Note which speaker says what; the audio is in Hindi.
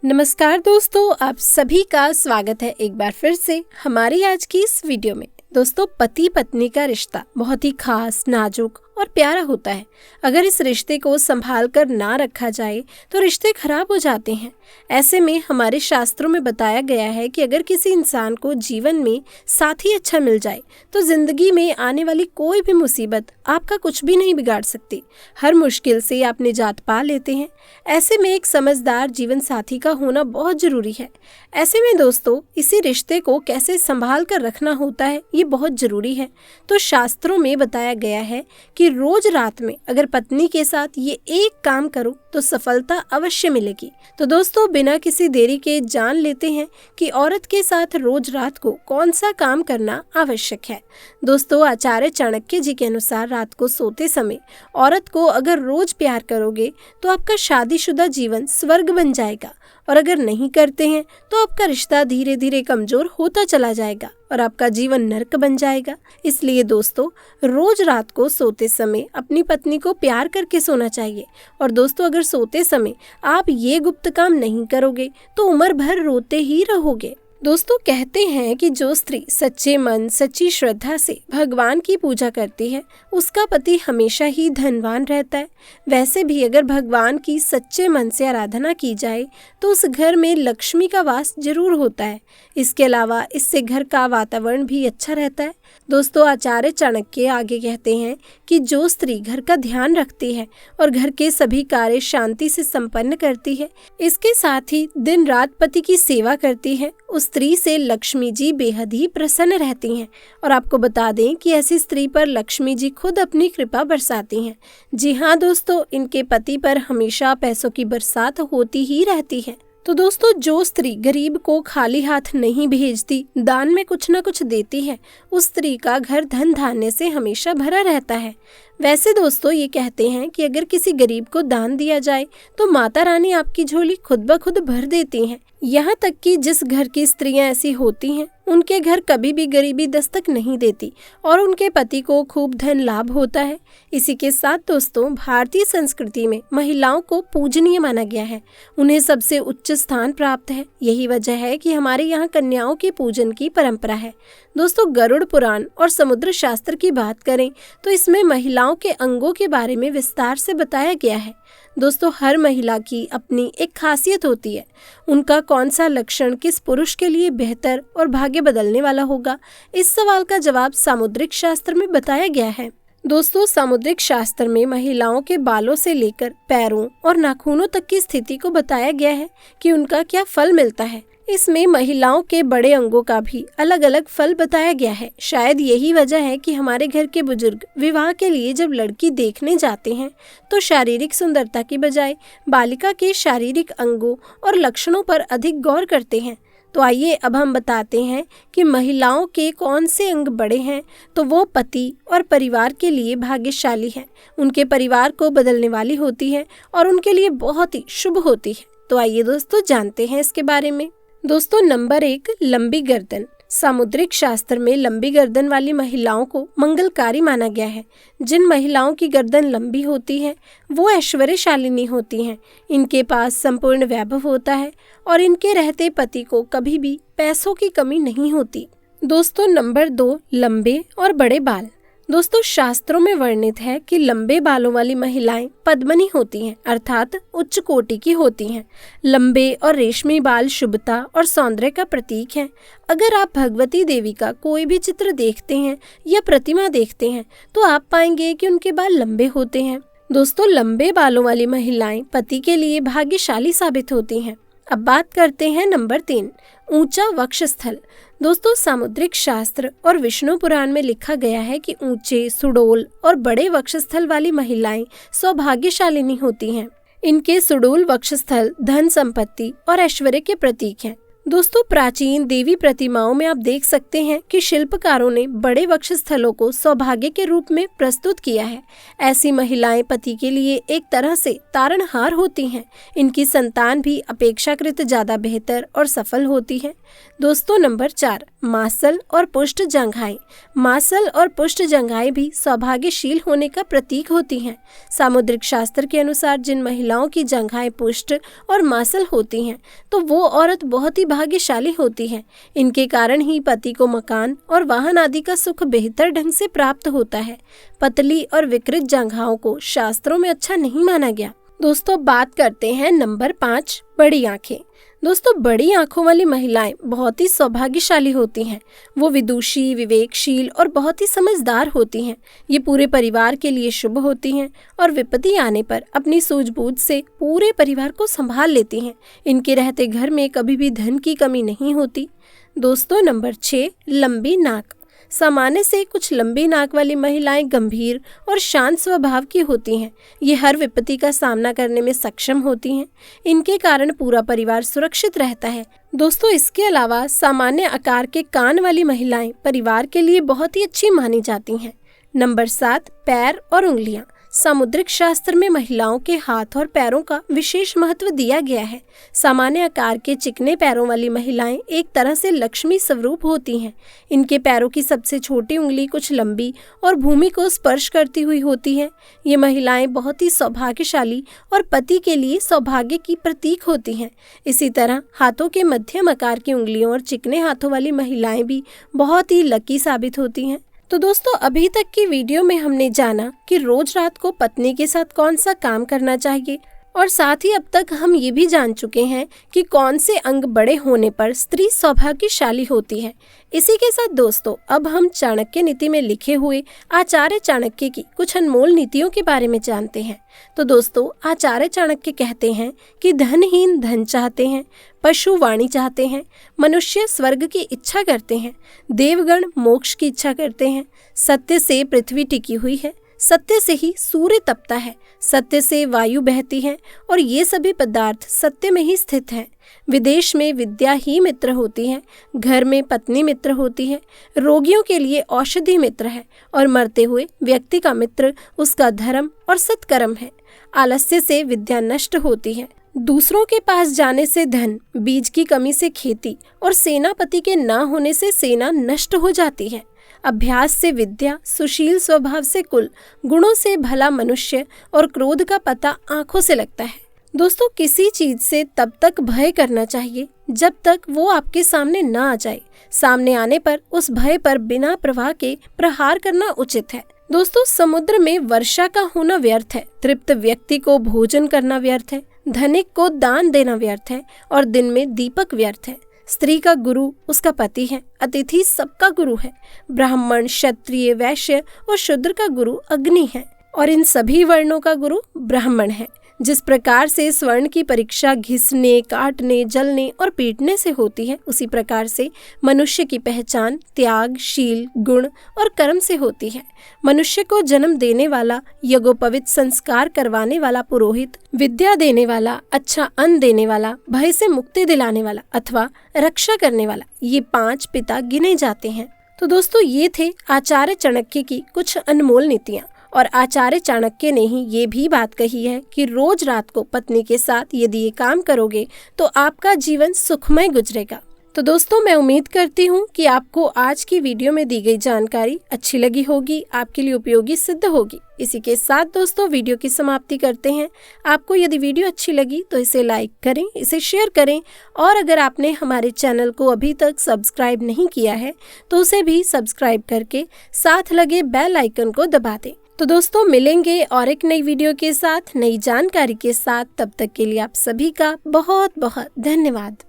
Speaker 1: नमस्कार दोस्तों, आप सभी का स्वागत है एक बार फिर से हमारी आज की इस वीडियो में। दोस्तों, पति पत्नी का रिश्ता बहुत ही खास, नाजुक और प्यारा होता है। अगर इस रिश्ते को संभाल कर ना रखा जाए तो रिश्ते खराब हो जाते हैं। ऐसे में हमारे शास्त्रों में बताया गया है कि अगर किसी इंसान को जीवन में साथी अच्छा मिल जाए तो जिंदगी में आने वाली कोई भी मुसीबत आपका कुछ भी नहीं बिगाड़ सकती। हर मुश्किल से आप निजात पा लेते हैं। ऐसे में एक समझदार जीवन साथी का होना बहुत जरूरी है। ऐसे में दोस्तों, इसी रिश्ते को कैसे संभाल कर रखना होता है ये बहुत जरूरी है। तो शास्त्रों में बताया गया है कि रोज रात में अगर पत्नी के साथ ये एक काम करो तो सफलता अवश्य मिलेगी। तो दोस्तों, बिना किसी देरी के जान लेते हैं कि औरत के साथ रोज रात को कौन सा काम करना आवश्यक है। दोस्तों, आचार्य चाणक्य जी के अनुसार रात को सोते समय औरत को अगर रोज प्यार करोगे तो आपका शादीशुदा जीवन स्वर्ग बन जाएगा, और अगर नहीं करते हैं तो आपका रिश्ता धीरे धीरे कमजोर होता चला जाएगा और आपका जीवन नर्क बन जाएगा। इसलिए दोस्तों, रोज रात को सोते समय अपनी पत्नी को प्यार करके सोना चाहिए। और दोस्तों, अगर सोते समय आप ये गुप्त काम नहीं करोगे तो उम्र भर रोते ही रहोगे। दोस्तों, कहते हैं कि जो स्त्री सच्चे मन, सच्ची श्रद्धा से भगवान की पूजा करती है उसका पति हमेशा ही धनवान रहता है। वैसे भी अगर भगवान की सच्चे मन से आराधना की जाए तो उस घर में लक्ष्मी का वास जरूर होता है। इसके अलावा इससे घर का वातावरण भी अच्छा रहता है। दोस्तों, आचार्य चाणक्य आगे कहते हैं कि जो स्त्री घर का ध्यान रखती है और घर के सभी कार्य शांति से संपन्न करती है, इसके साथ ही दिन रात पति की सेवा करती है, उस स्त्री से लक्ष्मी जी बेहद ही प्रसन्न रहती हैं। और आपको बता दें कि ऐसी स्त्री पर लक्ष्मी जी खुद अपनी कृपा बरसाती हैं। जी हाँ दोस्तों, इनके पति पर हमेशा पैसों की बरसात होती ही रहती है। तो दोस्तों, जो स्त्री गरीब को खाली हाथ नहीं भेजती, दान में कुछ न कुछ देती है, उस स्त्री का घर धन धान्य से हमेशा भरा रहता है। वैसे दोस्तों, ये कहते हैं कि अगर किसी गरीब को दान दिया जाए तो माता रानी आपकी झोली खुद ब खुद भर देती हैं। यहाँ तक कि जिस घर की स्त्रियां ऐसी होती हैं उनके घर कभी भी गरीबी दस्तक नहीं देती और उनके पति को खूब धन लाभ होता है। इसी के साथ दोस्तों, भारतीय संस्कृति में महिलाओं को पूजनीय माना गया है, उन्हें सबसे उच्च स्थान प्राप्त है। यही वजह है कि हमारे यहाँ कन्याओं के पूजन की परंपरा है। दोस्तों, गरुड़ पुराण और समुद्र शास्त्र की बात करें तो इसमें महिलाओं के अंगों के बारे में विस्तार से बताया गया है। दोस्तों, हर महिला की अपनी एक खासियत होती है। उनका कौन सा लक्षण किस पुरुष के लिए बेहतर और भाग्य बदलने वाला होगा, इस सवाल का जवाब सामुद्रिक शास्त्र में बताया गया है। दोस्तों, सामुद्रिक शास्त्र में महिलाओं के बालों से लेकर पैरों और नाखूनों तक की स्थिति को बताया गया है कि उनका क्या फल मिलता है। इसमें महिलाओं के बड़े अंगों का भी अलग अलग फल बताया गया है। शायद यही वजह है कि हमारे घर के बुजुर्ग विवाह के लिए जब लड़की देखने जाते हैं तो शारीरिक सुंदरता की बजाय बालिका के शारीरिक अंगों और लक्षणों पर अधिक गौर करते हैं। तो आइए अब हम बताते हैं कि महिलाओं के कौन से अंग बड़े हैं तो वो पति और परिवार के लिए भाग्यशाली हैं, उनके परिवार को बदलने वाली होती है और उनके लिए बहुत ही शुभ होती है। तो आइए दोस्तों, जानते हैं इसके बारे में। दोस्तों, नंबर 1, लंबी गर्दन। सामुद्रिक शास्त्र में लंबी गर्दन वाली महिलाओं को मंगलकारी माना गया है। जिन महिलाओं की गर्दन लंबी होती है वो ऐश्वर्यशालिनी होती हैं। इनके पास संपूर्ण वैभव होता है और इनके रहते पति को कभी भी पैसों की कमी नहीं होती। दोस्तों, नंबर 2, लंबे और बड़े बाल। दोस्तों, शास्त्रों में वर्णित है कि लंबे बालों वाली महिलाएं पद्मनी होती हैं, अर्थात उच्च कोटि की होती हैं। लंबे और रेशमी बाल शुभता और सौंदर्य का प्रतीक हैं। अगर आप भगवती देवी का कोई भी चित्र देखते हैं या प्रतिमा देखते हैं तो आप पाएंगे कि उनके बाल लंबे होते हैं। दोस्तों, लंबे बालों वाली महिलाएं पति के लिए भाग्यशाली साबित होती हैं। अब बात करते हैं नंबर 3, ऊंचा वक्षस्थल। दोस्तों, सामुद्रिक शास्त्र और विष्णु पुराण में लिखा गया है कि ऊंचे, सुडौल और बड़े वक्षस्थल वाली महिलाएं सौभाग्यशालिनी होती हैं। इनके सुडौल वक्षस्थल धन, संपत्ति और ऐश्वर्य के प्रतीक हैं। दोस्तों, प्राचीन देवी प्रतिमाओं में आप देख सकते हैं कि शिल्पकारों ने बड़े वक्षस्थलों को सौभाग्य के रूप में प्रस्तुत किया है। ऐसी महिलाएं पति के लिए एक तरह से तारणहार होती हैं। इनकी संतान भी अपेक्षाकृत ज्यादा बेहतर और सफल होती है। दोस्तों, नंबर 4, मासल और पुष्ट जंघाएं। मासल और पुष्ट जंघाएं भी सौभाग्यशील होने का प्रतीक होती हैं। सामुद्रिक शास्त्र के अनुसार जिन महिलाओं की जंघाएं पुष्ट और मासल होती हैं तो वो औरत बहुत ही भाग्यशाली होती है। इनके कारण ही पति को मकान और वाहन आदि का सुख बेहतर ढंग से प्राप्त होता है। पतली और विकृत जंघाओं को शास्त्रों में अच्छा नहीं माना गया। दोस्तों, बात करते हैं नंबर 5, बड़ी आंखें। दोस्तों, बड़ी आंखों वाली महिलाएं बहुत ही सौभाग्यशाली होती हैं। वो विदुषी, विवेकशील और बहुत ही समझदार होती हैं। ये पूरे परिवार के लिए शुभ होती हैं और विपत्ति आने पर अपनी सूझबूझ से पूरे परिवार को संभाल लेती हैं। इनके रहते घर में कभी भी धन की कमी नहीं होती। दोस्तों, नंबर 6, लंबी नाक। सामान्य से कुछ लंबी नाक वाली महिलाएं गंभीर और शांत स्वभाव की होती हैं। ये हर विपत्ति का सामना करने में सक्षम होती हैं। इनके कारण पूरा परिवार सुरक्षित रहता है। दोस्तों, इसके अलावा सामान्य आकार के कान वाली महिलाएं परिवार के लिए बहुत ही अच्छी मानी जाती हैं। नंबर 7, पैर और उंगलियां। सामुद्रिक शास्त्र में महिलाओं के हाथ और पैरों का विशेष महत्व दिया गया है। सामान्य आकार के चिकने पैरों वाली महिलाएं एक तरह से लक्ष्मी स्वरूप होती हैं। इनके पैरों की सबसे छोटी उंगली कुछ लंबी और भूमि को स्पर्श करती हुई होती है। ये महिलाएं बहुत ही सौभाग्यशाली और पति के लिए सौभाग्य की प्रतीक होती हैं। इसी तरह हाथों के मध्यम आकार की उंगलियों और चिकने हाथों वाली महिलाएं भी बहुत ही लकी साबित होती हैं। तो दोस्तों, अभी तक की वीडियो में हमने जाना कि रोज रात को पत्नी के साथ कौन सा काम करना चाहिए और साथ ही अब तक हम ये भी जान चुके हैं कि कौन से अंग बड़े होने पर स्त्री सौभाग्यशाली होती है। इसी के साथ दोस्तों, अब हम चाणक्य नीति में लिखे हुए आचार्य चाणक्य की कुछ अनमोल नीतियों के बारे में जानते हैं। तो दोस्तों, आचार्य चाणक्य कहते हैं कि धनहीन धन चाहते हैं, पशु वाणी चाहते हैं, मनुष्य स्वर्ग की इच्छा करते हैं, देवगण मोक्ष की इच्छा करते हैं, सत्य से पृथ्वी टिकी हुई है, सत्य से ही सूर्य तपता है, सत्य से वायु बहती है और ये सभी पदार्थ सत्य में ही स्थित हैं। विदेश में विद्या ही मित्र होती है, घर में पत्नी मित्र होती है, रोगियों के लिए औषधि मित्र है और मरते हुए व्यक्ति का मित्र उसका धर्म और सत्कर्म है। आलस्य से विद्या नष्ट होती है, दूसरों के पास जाने से धन, बीज की कमी से खेती और सेनापति के ना होने से सेना नष्ट हो जाती है। अभ्यास से विद्या, सुशील स्वभाव से कुल, गुणों से भला मनुष्य और क्रोध का पता आंखों से लगता है। दोस्तों, किसी चीज से तब तक भय करना चाहिए जब तक वो आपके सामने ना आ जाए। सामने आने पर उस भय पर बिना प्रवाह के प्रहार करना उचित है। दोस्तों, समुद्र में वर्षा का होना व्यर्थ है, तृप्त व्यक्ति को भोजन करना व्यर्थ है, धनिक को दान देना व्यर्थ है और दिन में दीपक व्यर्थ है। स्त्री का गुरु उसका पति है, अतिथि सबका गुरु है। ब्राह्मण, क्षत्रिय, वैश्य और शूद्र का गुरु अग्नि है और इन सभी वर्णों का गुरु ब्राह्मण है। जिस प्रकार से स्वर्ण की परीक्षा घिसने, काटने, जलने और पीटने से होती है, उसी प्रकार से मनुष्य की पहचान त्याग, शील, गुण और कर्म से होती है। मनुष्य को जन्म देने वाला, यज्ञोपवीत संस्कार करवाने वाला पुरोहित, विद्या देने वाला, अच्छा अन्न देने वाला, भय से मुक्ति दिलाने वाला अथवा रक्षा करने वाला, ये 5 पिता गिने जाते हैं। तो दोस्तों, ये थे आचार्य चाणक्य की कुछ अनमोल नीतियाँ। और आचार्य चाणक्य ने ही ये भी बात कही है कि रोज रात को पत्नी के साथ यदि ये काम करोगे तो आपका जीवन सुखमय गुजरेगा। तो दोस्तों, मैं उम्मीद करती हूँ कि आपको आज की वीडियो में दी गई जानकारी अच्छी लगी होगी, आपके लिए उपयोगी सिद्ध होगी। इसी के साथ दोस्तों, वीडियो की समाप्ति करते हैं। आपको यदि वीडियो अच्छी लगी तो इसे लाइक करें, इसे शेयर करें और अगर आपने हमारे चैनल को अभी तक सब्सक्राइब नहीं किया है तो उसे भी सब्सक्राइब करके साथ लगे बेल आइकन को दबा दें। तो दोस्तों, मिलेंगे और एक नई वीडियो के साथ, नई जानकारी के साथ। तब तक के लिए आप सभी का बहुत बहुत धन्यवाद।